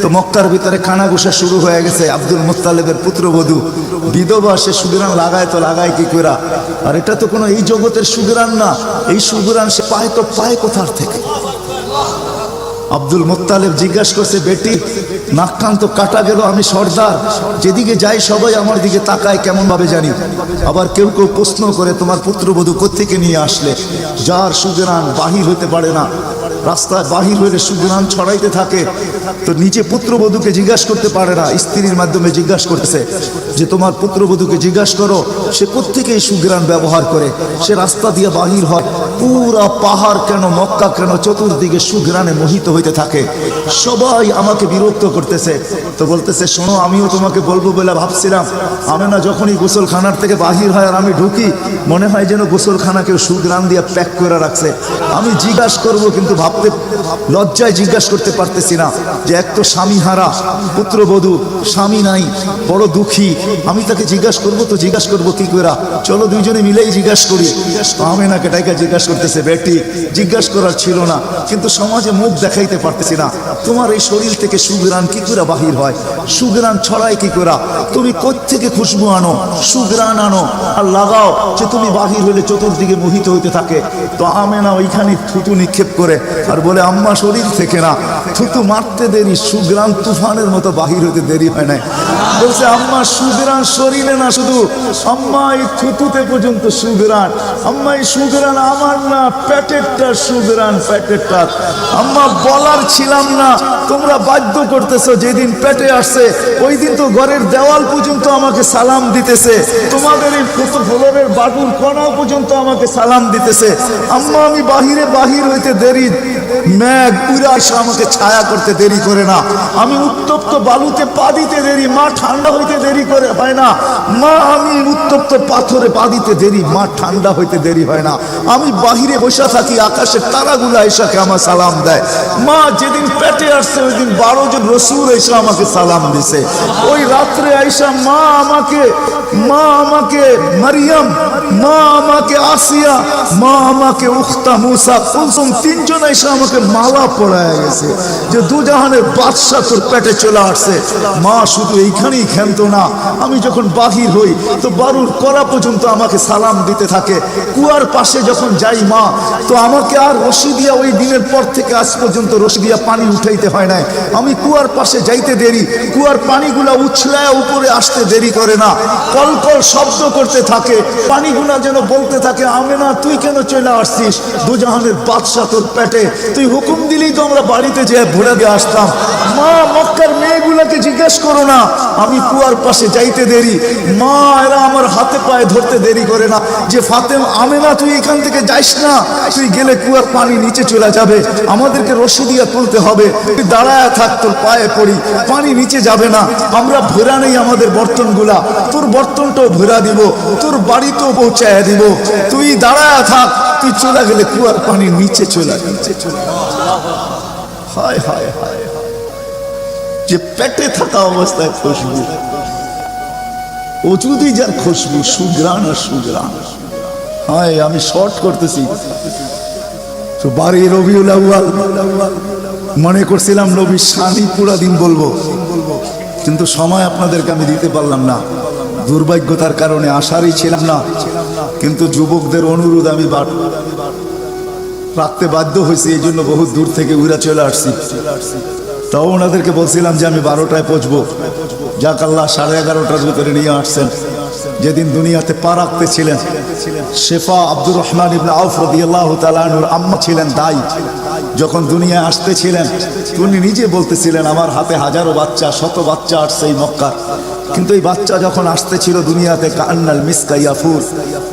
তো মক্কার ভিতরে কানাঘুষা শুরু হয়ে গেছে। আব্দুল মুত্তালিবের পুত্রবধূ বিধবা, সে সুগ্রাণ লাগায় তো লাগায় কি করে, আর এটা তো কোনো এই জগতের সুগ্রাণ না, এই সুগ্রাণ সে পায় তো পায় কোথার থেকে। আব্দুল মুত্তালিব জিজ্ঞাসা করছে, বেটি নাক কান তো কাটা গেল, আমি সর্দার, যেদিকে যাই সবাই আমার দিকে তাকায় কেমন ভাবে জানি। আবার কেউ কেউ প্রশ্ন করে, তোমার পুত্রবধূ কোত্থেকে নিয়ে আসলে? যার সুগ্রাণ বাহির হতে পারে না, রাস্তায় বাহির হলে সুগ্রাণ ছড়াইতে থাকে, তো নিচে পুত্রবধূকে জিজ্ঞাসা করতে পারে না, স্ত্রীর মাধ্যমে জিজ্ঞাসা করতেছে যে তোমার পুত্রবধূকে জিজ্ঞাসা করো সে কোত্থেকে এই সুগ্রাণ ব্যবহার করে, সে রাস্তা দিয়ে বাহির হয়, পুরা পাহাড় কেন মক্কা কেন চতুর্দিকে সুগ্রাণে মোহিত হইতে থাকে। সবাই আমাকে বিরক্ত করতেছে। তো বলতেছে, শোনো, আমিও তোমাকে বলবো বলে ভাবছিলাম, আমেনা যখনই গোসলখানার থেকে বাহির হয় আর আমি ঢুকি, মনে হয় যেন গোসলখানাকে সুগ্রাণ দিয়ে প্যাক করে রাখছে। আমি জিজ্ঞাসা করব, কিন্তু ভাবতে লজ্জায় জিজ্ঞাসা করতে পারতেছি না, যে এক তো স্বামী হারা পুত্রবধূ, স্বামী নাই, বড় দুঃখী, আমি তাকে জিজ্ঞাসা করবো তো জিজ্ঞাসা করবো কি করে? চলো দুইজনে মিলেই জিজ্ঞাসা করি। আমেনাকে ডাইকা জিজ্ঞাসা করতেছে, বেটি জিজ্ঞাসা করার ছিল না, কিন্তু সমাজে মুখ দেখাইতে পারতেছি না, তোমার এই শরীর থেকে সুগ্রাণ কি করে বাহির হয়, সুগ্রাণ ছড়ায় কি করে, তুমি কোত্থেকে খুশবু আনো, সুগ্রাণ আনো আর লাগাও, যে তুমি বাহির হলে চতুর্দিকে মোহিত হইতে থাকে। তো আমেনা ওইখানে থুতু নিক্ষেপ করে আর বলে, আম্মা শরীর থেকে না, থুতু মারতে দেরি, সুগ্রাণ তুফানের মতো বাহির হইতে দেরি হয় নাই। বলছে, আম্মা সুগ্রাণ শরীরে না, শুধু আম্মা এই থুতুতে পর্যন্ত সুগ্রাণ, আম্মা এই সুগ্রাণ আমার না, পেটেরটা সুগ্রাণ, পেটেরটা। আম্মা বলার ছিলাম না, তোমরা বাধ্য করতেছো, যেদিন পেটে আসছে ওই দিন তো ঘরের দেওয়াল পর্যন্ত আমাকে সালাম দিতেছে, তোমাদের এই ফ্লোরের বাটুর কণাও পর্যন্ত আমাকে সালাম দিতেছে। আম্মা আমি বাহির হইতে দেরি, মেঘ পুরা এসে আমাকে ছায়া করতে দেরি করে না, আমি উত্তপ্ত বালুতে পা দিতে দেরি, মা ঠান্ডা হইতে দেরি করে হয় না, মা আমি উত্তপ্ত পাথরে পা দিতে দেরি, মা ঠান্ডা হইতে দেরি হয় না, আমি বাহিরে বসে থাকি, আকাশের তারাগুলা এসাকে আমার সালাম দেয়। মা যেদিন পেটে আসছে ওই দিন 12 জন রসুল এসে আমাকে সালাম দিছে। ওই রাত্রে আইসা মা আমাকে মারিয়াম, মা আমাকে আসিয়া, মা আমাকে উখতা মুসা কুলসুম, 3 জন এসে আমাকে মালা পরায় গেছে, যে দুজাহানের বাদশা তোর পেটে চলে আসছে। মা শুধু এইখানেই ক্ষান্ত না, আমি যখন বাহির হই তো বারুর করা পর্যন্ত আমাকে সালাম দিতে থাকে। কুয়ার পাশে যখন যাই মা, তো আমাকে আর রশি দিয়া, ওই দিনের পর থেকে আজ পর্যন্ত রশি দিয়া পানি উঠাইতে হয় নাই, আমি কুয়ার পাশে যাইতে দেরি, কুয়ার পানিগুলা উছলায় উপরে আসতে দেরি করে না, কলকল শব্দ করতে থাকে, পানিগুলা যেন বলতে থাকে, আমেনা তুই কেন চলে আসছিস, দুজাহানের বাদশা তোর পেটে, তুই হুকুম দিলেই তো আমরা বাড়িতে যেয়ে ভরে দিয়ে আসতাম। মা মক্কার মেয়েগুলাকে জিজ্ঞেস করো না, আমি কুয়ার পাশে যাইতে দেরি, মা এরা আমার হাতে পায়ে ধরতে দেরি করে না, যে ফাতেমা, আমেনা তুই এখান থেকে যাইস না, তুই গেলে কুয়ার পানি নিচে চলে যাবে, আমাদেরকে রশি দিয়ে তুলতে হবে, তুই দাঁড়ায় থাক, তোর পায়ে পড়ি, পানি নিচে যাবে না, আমরা ভরা নেই আমাদের বর্তনগুলা, তোর বর্তনটাও ভরা দিব, তোর বাড়িতেও পৌঁছায় দিব, তুই দাঁড়ায় থাক, তুই চলে গেলে কুয়ার পানি নিচে চলে হায় হায় হায়, যে পেটে থাকা অবস্থায় খুশবু, ও যদি যার খুশবু, সুগ্রাণ আর সুগ্রাণ। হায়, আমি শর্ট করতেছি, তো 12 রবিউল আউয়াল মনে করছিলাম নবীর শানি পুরা দিন বলবো, কিন্তু সময় আপনাদেরকে আমি দিতে পারলাম না, দুর্ভাগ্যতার কারণে আসারই ছিলাম না, কিন্তু যুবকদের অনুরোধ আমি রাখতে বাধ্য হয়েছি, এই জন্য বহু দূর থেকে উড়া চলে আসছি। তাও ওনাদেরকে বলছিলাম যে আমি 12টায় পৌঁছবো, যাক আল্লাহ 11:30টার ভিতরে নিয়ে আসছেন। যেদিন দুনিয়াতে পা রাখতেছিলেন, শেফা আব্দুর রহমান ইবনে আউফ রাদিয়াল্লাহু তাআলা আনহুর আম্মা ছিলেন দাই, যখন দুনিয়ায় আসতেছিলেন উনি নিজে বলতেছিলেন, আমার হাতে হাজারো বাচ্চা, শত বাচ্চা আসছে এই মক্কার, কিন্তু এই বাচ্চা যখন আসতেছিল দুনিয়াতে, কান্নাল মিসকা ইয়াফুর,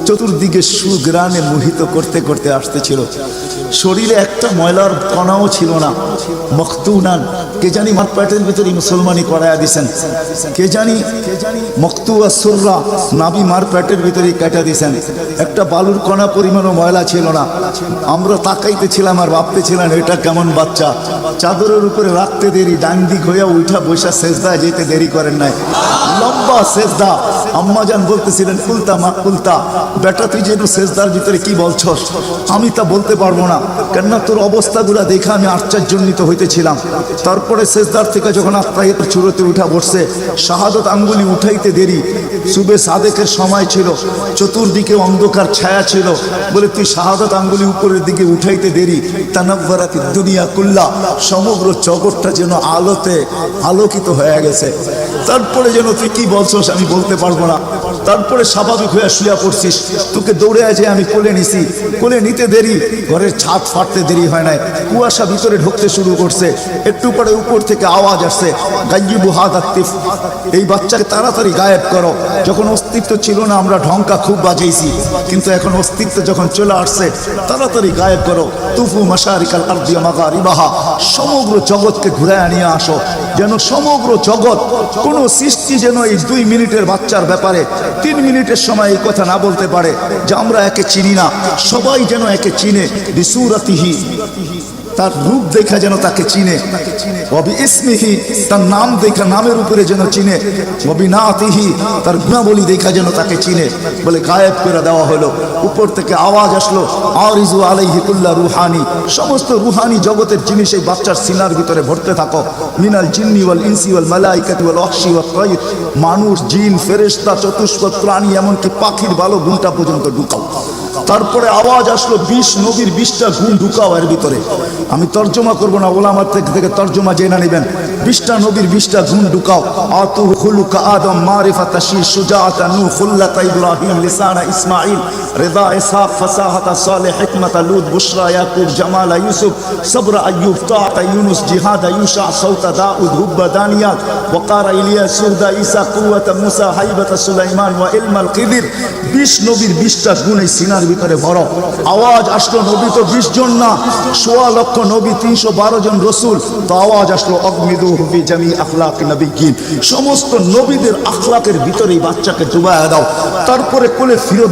চতুর্দিকে সুগ্রাণে মোহিত করতে করতে আসতেছিল, শরীরে একটা ময়লার কণাও ছিল না। মখতুনান, কে জানি মার পেটের ভিতরে মুসলমানি করায়া দিছেন, কে জানি মখতুয়া সুররা, নাবি মার পেটের ভিতরে কাটা দিছেন, একটা বালুর কণা পরিমাণও ময়লা ছিল না। আমরা তাকাইতেছিলাম আর ভাবতেছিলাম এটা কেমন বাচ্চা, চাদরের উপরে রাখতে দেরি, ডান দিক হইয়া উঠা বৈশা সেজদা যেতে দেরি করেন নাই, লম্বা সেজদা, আম্মা জান বলতেছিলেন কুলতা মা কুলতা, বেটা তুই যেন সেজদার ভিতরে কি বলছস? আমি তা বলতে পারবো না, কেননা তোর অবস্থাগুলা দেখে আমি আশ্চর্যান্বিত হইতেছিলাম। তারপরে সেজদার থেকে যখন আত্মাহিয়াতের চূড়াতে উঠা বসছে, শাহাদত আঙ্গুলি উঠাইতে দেরি, সুবে সাদেকের সময় ছিল, চতুর্দিকে অন্ধকার ছায়া ছিল, বলে তুই শাহাদত আঙ্গুলি উপরের দিকে উঠাইতে দেরি, তানাব্বারাতি দুনিয়া কুল্লা, সমগ্র জগৎটা যেন আলোতে আলোকিত হয়ে গেছে। তারপরে যেন তুই কি বলছস আমি বলতে পারবো না। তারপরে স্বাভাবিক হয়ে শুয়া পড়ছিস, তোকে দৌড়ে যে আমি কোলে নিছি, কোলে নিতে দেরি, ঘরের ছাদ ফাটতে দেরি হয় নাই, কুয়াশা ভিতরে ঢুকতে শুরু করছে, একটু পরে উপর থেকে আওয়াজ আসছে, গাইয়িবু হাদা তিফ, এই বাচ্চাকে তাড়াতাড়ি গায়েব করো। যখন অস্তিত্ব ছিল না আমরা ঢঙ্কা খুব বাজাইছি, কিন্তু এখন অস্তিত্ব যখন চলে আসছে, তাড়াতাড়ি গায়েব করো। তুফু মাশারিকাল আরদি ওয়া মাগারিবাহা, সমগ্র জগৎকে ঘুরায় নিয়ে আসো, যেন সমগ্র জগৎ, কোন সৃষ্টি যেন এই 2 মিনিটের বাচ্চার ব্যাপারে 3 মিনিটের সময় এই কথা না বলতে পারে যে আমরা একে চিনি না। সবাই যেন একে চিনে, বিসুরাতিহি, তার রূপ দেখা যেন তাকে চিনে, ওয়াবি ইসমিহি, তার নাম দেখা নামের উপরে যেন চিনে, ওয়াবি নাতিহি, তার গুণাবলী দেখা যেন তাকে চিনে। বলে গায়েব করে দেওয়া হলো। উপর থেকে আওয়াজ আসলো, আরিজু আলাইহি কুল্লা রুহানি, সমস্ত রুহানি জগতের জিনিস এই বাচ্চার সিনার ভিতরে ভরতে থাকো। মিনাল জিন্নি ওয়াল ইনসি ওয়াল মালাইকাতি ওয়াল ওয়াহশি ওয়াত তায়র, মানুষ, জিন, ফেরেশতা, চতুষ্পদ প্রাণী, এমনকি পাখির ভালো গুণটা পর্যন্ত ঢুকাও। তারপরে আওয়াজ আসলো, 20 নবীর 20টা গুণ ঢুকাও এর ভিতরে। আমি তর্জমা করবো না, ওলামার থেকে তর্জমা জেনে নেবেন। 20টা নবীর 20টা গুণ ঢুকাও। আতু খুলুকা আদম, মারিফাতা শীর, সুজাআতা নূহ, খুল্লাতা ইব্রাহিম, লিসানা ইসমাঈল, রিদা ইসহাক, ফাসাহাতা সালেহ, হিকমাতা লূত, বুশরা ইয়াকুব, জামালা ইউসুফ, সবরা আইয়ুব, তাআতা ইউনুস, জিহাদা ইউশা, সাউতা দাউদ, হুব্বা দানিয়াল, ওয়াকারা ইলিয়াস, সুরদা ঈসা, কুওয়াতা মুসা, হাইবাতা সুলাইমান, ওয়া ইলমাল খিদির। 20 নবীর 20টা গুণ এই সিনার ভিতরে বড়। আওয়াজ আসলো, নবী তো 20 জন না, 1.25 লক্ষ নবী, 312 জন রসুল। তো আওয়াজ আসলো, অগমিদু হুবি জামি আখলাক নবীগিন, সমস্ত নবীদের আখলাকের ভিতরেই বাচ্চাকে ডুবাইয়া দাও। তারপরে কোলে ফিরত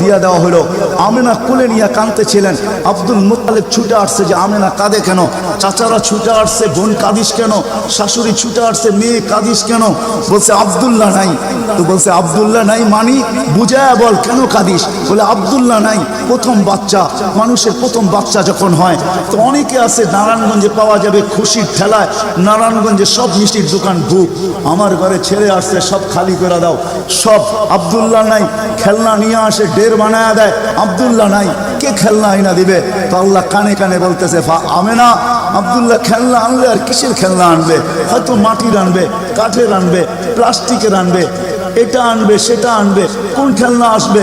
দিয়া দেওয়া হলো। আমেনা কোলে নিয়ে কাঁদতেছিলেন। আব্দুল মুত্তালিব ছুটে আসছে যে আমেনা কাঁদে কেন? চাচারা ছুটে আসছে, বোন কাঁদিস কেন? শাশুড়ি ছুটে আসছে, মেয়ে কাঁদিস কেন? বলছে আব্দুল্লাহ নাই। তো বলছে আব্দুল্লাহ নাই মানি বুঝায় বল, কেন কাঁদিস? বলে আব্দুল্লাহ নাই, প্রথম বাচ্চা, মানুষের প্রথম বাচ্চা যখন হয়, তো অনেকে আছে নারায়ণগঞ্জে পাওয়া যাবে খুশির ঠেলায়, নারায়ণগঞ্জে সব মিষ্টির দোকান বুক, আমার ঘরে ছেড়ে আসছে, সব খালি করে দাও, সব আব্দুল্লাহ নাই। খেলনা নিয়ে আসে, ডের বানায় দেয়, আব্দুল্লাহ নাই, কে খেলনা আইনা দিবে? তো আল্লাহ কানে কানে বলতেছে, আমেনা, আব্দুল্লাহ খেলনা আনলে আর কিসের খেলনা আনবে? হয়তো মাটির আনবে, কাঠের আনবে, প্লাস্টিকের আনবে, এটা আনবে, সেটা আনবে, কোন খেলনা আসবে?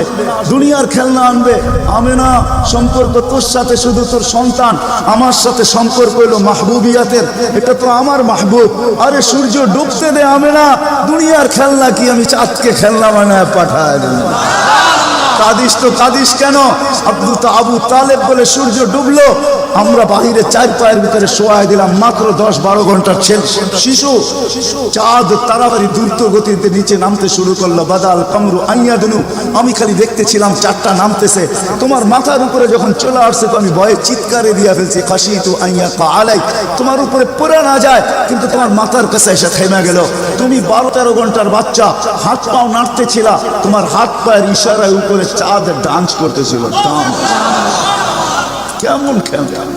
দুনিয়ার খেলনা আনবে। আমেনা, সম্পর্ক তোর সাথে শুধু তোর সন্তান, আমার সাথে সম্পর্ক হলো মাহবুবিয়াতের, এটা তো আমার মাহবুব। আরে সূর্য ডুবতে দে আমেনা, দুনিয়ার খেলনা কি আমি চাঁদকে খেলনা বানায় পাঠায় দিই? কাদিস তো কাদিস কেন? আবু তালেব বলে সূর্য ডুবলো, আমরা বাহিরে 4 পায়ের ভিতরে শোয়াই দিলাম, মাত্র 10-12 ঘন্টার শিশু। চাঁদ তাড়াতাড়ি দ্রুত গতিতে নিচে নামতে শুরু করলো। বাদাল কামরু আইয়াদনু, আমি খালি দেখতেছিলাম চাঁদটা নামতেছে। তোমার মাথার উপরে যখন চলে আসছে তো আমি ভয়ে চিৎকারে দিয়া ফেলছি, খাশিতু আইয়া আলাই, তোমার উপরে পড়ে না যায়, কিন্তু তোমার মাথার কাছে এসে থেমে গেল। তুমি 12-13 ঘন্টার বাচ্চা, হাত পাও নাড়তেছিলা, তোমার হাত পায়ের ইশারায় উপরে চাঁদ ডান্স করতেছিল। কেমন কেমন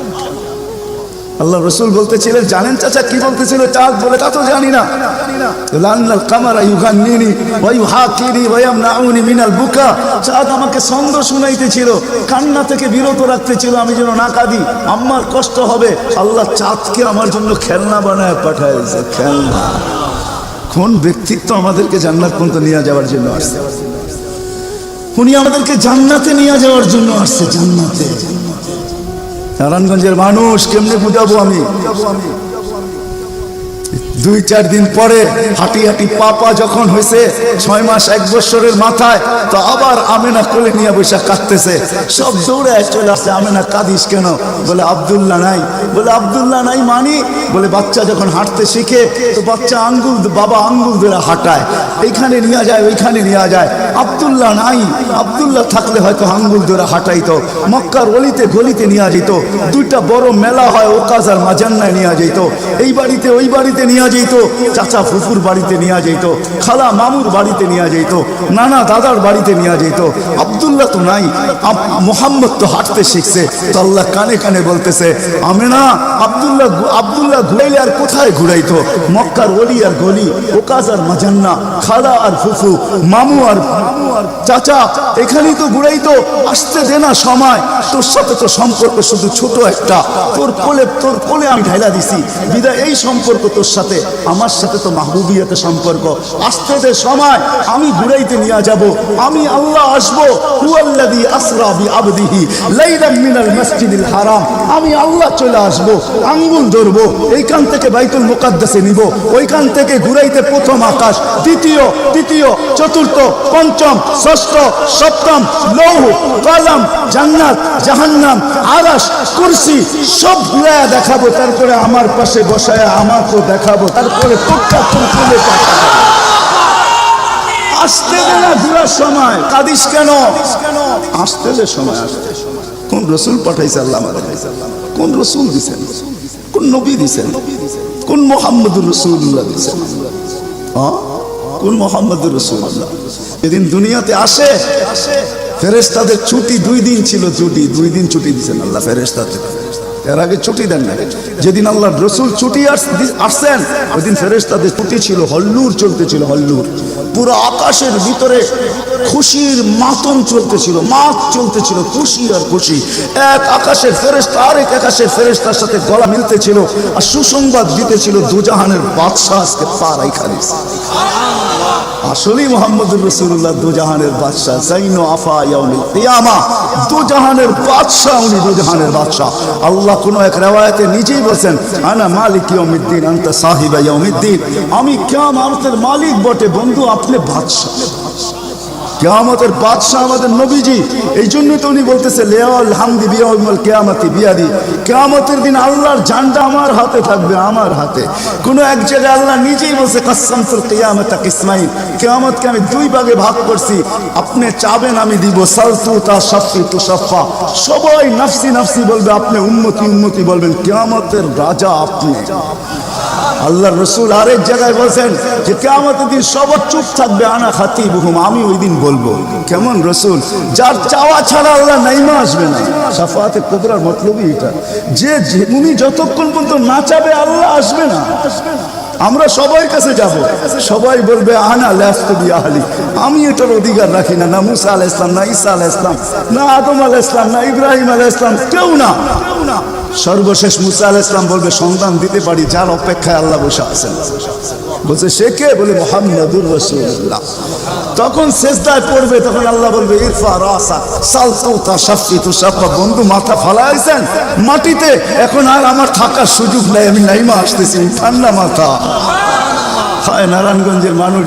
আল্লাহ রসুল বলতেছিলেন, জানেন চাচা কি বলতেছিল চাঁদ? বলে তা তো জানি না। লান্নাল কামারা ইউগান্নিনি ওয়া ইউহাকিনি ওয়া ইয়ামনাউনি মিনাল বুকা, চাঁদ আমাকে ছন্দ শুনাইতেছিল, কান্না থেকে বিরত রাখতেছিল, আমি যেন না কাঁদি, আমার কষ্ট হবে। আল্লাহ চাঁদকে আমার জন্য খেলনা বানায় পাঠাইছে। খেলনা। কোন ব্যক্তিত্ব আমাদেরকে জান্নাত পর্যন্ত নিয়ে যাওয়ার জন্য আসছে? উনি আমাদেরকে জান্নাতে নিয়ে যাওয়ার জন্য আসছে। জান্নাতে। নারায়ণগঞ্জের মানুষ কেমনে বুঝাবো আমি? 2-4 দিন পরে হাঁটি হাঁটি পাপা যখন হয়েছে 6 মাস 1 বছরের মাথায়, তো আবার আমেনা কোলে নিয়ে বসে কাঁদতেছে। সব দৌড়ে চলে আসছে, আমেনা কাঁদিস কেন? বলে আব্দুল্লাহ নাই। বলে আব্দুল্লাহ নাই মানি? বলে বাচ্চা যখন হাঁটতে শিখে তো বাচ্চা আঙ্গুল, বাবা আঙ্গুল ধরে হাঁটায়, এইখানে নিয়ে যায়, ওইখানে নিয়ে যায়। আব্দুল্লাহ নাই। আব্দুল্লাহ থাকলে হয়তো আঙ্গুল ধরে হাঁটাইতো, মক্কার অলিতে গলিতে নিয়ে যেত, 2টা বড় মেলা হয়, ওকাজ আর মাজান্নায় নিয়ে যেত, এই বাড়িতে ওই বাড়িতে নিয়ে যেত, চাচা ফুফুর বাড়িতে নিয়ে যেত, খালা মামুর বাড়িতে নিয়ে যেত, নানা দাদার বাড়িতে নিয়ে যেত। আব্দুল্লাহ তো নাই, মোহাম্মদ তো হাঁটতে শিখছে। তো আল্লাহ কানে কানে বলতেছে, আমেনা আব্দুল্লাহ ঘুরাইলে আর কোথায় ঘুরাইতো? মক্কার অলি আর গলি, ওকাজ আর মাজান্না, খালা আর ফুফু, মামু আর চাচা, এখানেই তো ঘুরাইতো। আসতে দে না সময়, তোর সাথে তো সম্পর্ক শুধু ছোট একটা, তোর কোলে আমি ঢাইলা দিছি বিদায়। এই সম্পর্ক তোর সাথে, আমার সাথে তো মাহবুবিয়াতে সম্পর্ক। আসতে দে সময়, আমি ঘুরাইতে নিয়ে যাব, আমি আল্লাহ আসবো। হুয়াল্লাযী আসরা বিআবদিহি লাইলাম মিনাল মাসজিদিল হারাম, আমি আল্লাহ চলে আসবো, আঙ্গুল ধরবো, এইখান থেকে বাইতুল মুকাদ্দাসে নিব, ওইখান থেকে ঘুরাইতে প্রথম আকাশ, দ্বিতীয়, তৃতীয়, চতুর্থ, পঞ্চম, ষষ্ঠ, সপ্তম, লৌহ কলম, জান্নাত জাহান্নাম, আরশ, কুরসি সব ঘুরায়া দেখাবো। তারপরে আমার পাশে বসায় আমাকেও দেখাবো, তারপরে তোরটা তুলে পাঠাবো। আসতে দে না ঘুরার সময়, কাদিস কেন? আসতে দে সময়, আসতে। কোন রসুল পাঠাইছে আল্লাহ আমাদের? কোন রসুল দিছেন? কোন নবী দিছেন? কোন মুহাম্মদুর রাসূলুল্লাহ দিছেন? কোন মুহাম্মদুর রাসূলুল্লাহ? যেদিন দুনিয়াতে আসে, ফেরেশতাদের ছুটি 2 দিন ছিল, 2 দিন ছুটি দিছেন আল্লাহ ফেরেশতাদের। এর আগে ছুটি দেন না। যেদিন আল্লাহর রাসূল ছুটি আসছেন, ওই দিন ফেরেশতাদের ছুটি ছিল, হল্লুর চলতেছিল, হল্লুর। পুরো আকাশের ভিতরে খুশির মাতম চলতেছিল, মাত চলতেছিল, খুশি আর খুশি। এক আকাশের ফেরেশতা আরেক আকাশের ফেরেশতার সাথে গলা মিলতেছিল আর সুসংবাদ দিতেছিল, দুজাহানের বাদশা আজকে পা রাইখা দিয়েছে। আসলেই মুহাম্মদুর রাসূলুল্লাহ দুজাহানের বাদশা, জাইনু আফা ইয়াউমিল কিয়ামা, দুজাহানের বাদশা, উনি দুজাহানের বাদশা। আল্লাহ কোন এক রিওয়ায়াতে নিজেই বলেন, আনা মালিক ইয়াউমিদ্দিন আনতা সাহিবা ইয়াউমিদ্দিন, আমি কিয়ামতের মালিক বটে বন্ধু, আপনি বাদশা। কিয়ামতের বাদশা আমাদের নবীজি। এই জন্য তো উনি বলতেছে, লিয়াল হামদি বিয়াউমিল কিয়ামতি বিয়াদি, কিয়ামতের দিন আল্লাহর জানটা আমার হাতে থাকবে, আমার হাতে। কোন এক জায়গায় আল্লাহ নিজেই বলছে, কাসসামতুল কিয়ামাতা কিসমাইন, কিয়ামতকে আমি 2 ভাগে ভাগ করছি, আপনি চাবেন আমি দিব। সালতু তা শাফি তু শাফা, সবাই নফসি নফসি বলবে, আপনি উম্মতি উম্মতি বলবেন, কিয়ামতের রাজা আপনি। আল্লাহর রাসূল আরেক জায়গায় বলেন যে কিয়ামতের দিন সবার চুপ থাকবে, আনা খাতিবুহুম, আমি ওই দিন বলবো। কেমন রাসূল? যার চাওয়া ছাড়া আল্লাহ নাইমা আসবে না। শাফাআতে কুবরার মতলবই এটা, যে উনি যতক্ষণ পর্যন্ত না চাবে আল্লাহ আসবে না। আমরা সবার কাছে যাব, সবাই বলবে আনা লাস্তু বিআহলি, আমি এটার অধিকার রাখি না। না মুসা আলাইহিস সালাম, না ঈসা আলাইহিস সালাম, না আদম আলাইহিস সালাম, না ইব্রাহিম আলাইহিস সালাম, কেউ না। সর্বশেষ মুসা আলাইহিস সালাম বলবে, সন্তান দিতে পারি, যার অপেক্ষায় আল্লাহ বসে আছেন। বলছে সে কে? বলে মুহাম্মদুর রাসূলুল্লাহ। তখন সিজদায় পড়বে, তখন আল্লাহ বলবে, ইরফা রাসা সালতু তা শাফি তু শাফা, বন্ধু মাথা ফালাইছেন মাটিতে, এখন আর আমার থাকার সুযোগ নাই, আমি নাইমা আসতেছি, ঠান্ডা মাথা। হায় নারায়ণগঞ্জের মানুষ।